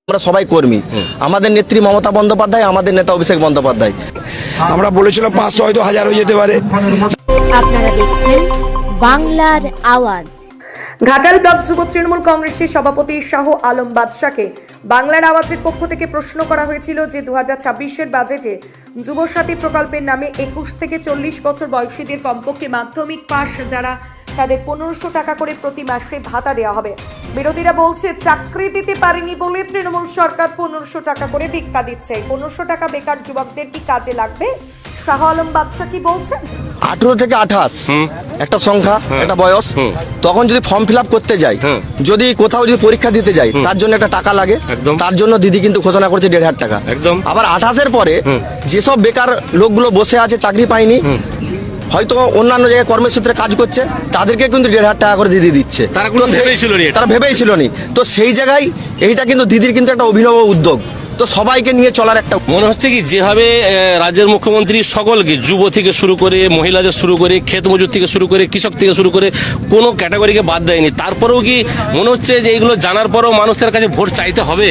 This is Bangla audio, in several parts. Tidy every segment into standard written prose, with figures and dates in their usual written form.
আমরা সবাই কর্মী। আমাদের নেত্রী মমতা বন্দ্যোপাধ্যায়, আমাদের নেতা অভিষেক বন্দ্যোপাধ্যায়। আমরা বলেছিলাম 500 হয়তো 1000 হয়ে যেতে পারে। আপনারা দেখছেন বাংলার আওয়াজ। ঘাটাল ব্লক যুব তৃণমূল কংগ্রেসের সভাপতি শাহ আলম বাদশাকে বাংলার আওয়াজের পক্ষ থেকে প্রশ্ন করা হয়েছিল যে 2026-এর বাজেটে যুবসাথী প্রকল্পের নামে 21 থেকে 40 বছর বয়সীদের কমপক্ষে মাধ্যমিক পাস যারা তাদের 1500 টাকা করে প্রতি মাসে ভাতা দেওয়া হবে। বিরোধীরা বলছে চাকরি দিতে পারেনি বলে তৃণমূল সরকার 1500 টাকা করে ভিক্ষা দিচ্ছে। 1500 টাকা বেকার যুবকদের কি কাজে লাগবে? শাহ আলম বাদশা কি বলছেন? 18 থেকে 28 একটা সংখ্যা, একটা বয়স। তখন যদি ফর্ম ফিল আপ করতে যাই, যদি কোথাও যদি পরীক্ষা দিতে যাই, তার জন্য একটা টাকা লাগে। তার জন্য দিদি কিন্তু ঘোষণা করছে 1500 টাকা। আবার 28-এর পরে যেসব বেকার লোকগুলো বসে আছে, চাকরি পায়নি, হয়তো অন্যান্য জায়গায় কর্মসূত্রে কাজ করছে, তাদেরকে কিন্তু 1500 টাকা করে দিদি দিচ্ছে। তারা ভেবেই ছিল নি। তো সেই জায়গায় এইটা কিন্তু দিদির কিন্তু একটা অভিনব উদ্যোগ। তো সবাইকে নিয়ে চলার একটা মনে হচ্ছে কি যেভাবে রাজ্যের মুখ্যমন্ত্রী সকলকে, যুব থেকে শুরু করে মহিলাদের শুরু করে ক্ষেত মজুর থেকে শুরু করে কৃষক থেকে শুরু করে কোনো ক্যাটাগরিকে বাদ দেয়নি, তারপরেও কি মনে হচ্ছে যে এইগুলো জানার পরেও মানুষের কাছে ভোট চাইতে হবে?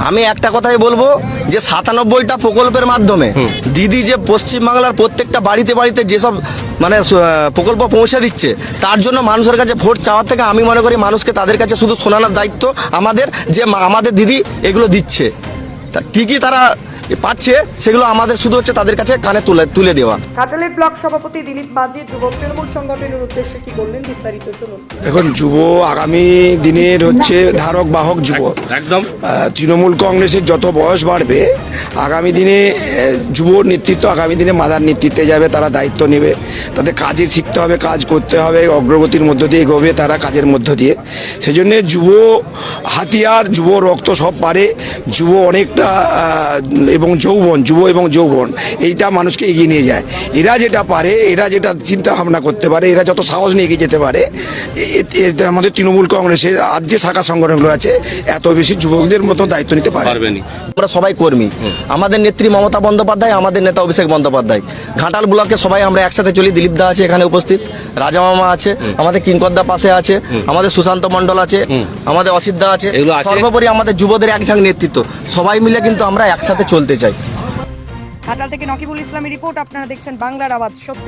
আমি একটা কথাই বলবো যে 97টা প্রকল্পের মাধ্যমে দিদি যে পশ্চিমবাংলার প্রত্যেকটা বাড়িতে বাড়িতে যেসব মানে প্রকল্প পৌঁছে দিচ্ছে, তার জন্য মানুষের কাছে ভোট চাওয়ার থেকে আমি মনে করি মানুষকে তাদের কাছে শুধু শোনানোর দায়িত্ব আমাদের, যে আমাদের দিদি এগুলো দিচ্ছে। কি কি তারা পাচ্ছে সেগুলো আমাদের শুধু হচ্ছে তাদের কাছে কানে তুলে দেওয়া। ঘাটালের ব্লক সভাপতি দিলীপ মাঝি যুব তৃণমূল সংগঠনের উদ্দেশ্যে কি বললেন বিস্তারিত শুনুন। এখন যুব আগামী দিনের হচ্ছে ধারক বাহক যুব। একদম তৃণমূল কংগ্রেসের যত বয়স বাড়বে, আগামী দিনে যুব নেতৃত্ব আগামী দিনে মাদার নেতৃত্বে যাবে, তারা দায়িত্ব নেবে, তাদের কাজে শিখতে হবে, কাজ করতে হবে, অগ্রগতির মধ্য দিয়ে এগোবে তারা কাজের মধ্য দিয়ে। সেই জন্যে যুব হাতিয়ার, যুব রক্ত সব পারে, যুব অনেকটা এবং যৌবন, যুব এবং যৌবন এইটা মানুষকে এগিয়ে নিয়ে যায়। এরা যেটা পারে, এরা যেটা চিন্তা ভাবনা করতে পারে, এরা যত সাহস নিয়ে এগিয়ে যেতে পারে, আমাদের তৃণমূল কংগ্রেসের আজ যে শাখা সংগঠনগুলো আছে এত বেশি যুবকদের মতো দায়িত্ব নিতে পারবেনি। আমরা সবাই কর্মী। আমাদের নেত্রী মমতা বন্দ্যোপাধ্যায়, আমাদের নেতা অভিষেক বন্দ্যোপাধ্যায়। ঘাটাল ব্লকে সবাই আমরা একসাথে চলি। দিলীপ দা আছে এখানে উপস্থিত, রাজা মামা আছে, আমাদের কিঙ্করদা পাশে আছে, আমাদের সুশান্ত মণ্ডল আছে, আমাদের অসিত দা আছে। সর্বোপরি আমাদের যুবদের একসঙ্গে নেতৃত্ব, সবাই মিলে কিন্তু আমরা একসাথে চলতে চাই। ঘাটাল থেকে নকিবুল ইসলামের রিপোর্ট। আপনারা দেখছেন বাংলার আওয়াজ। সত্যি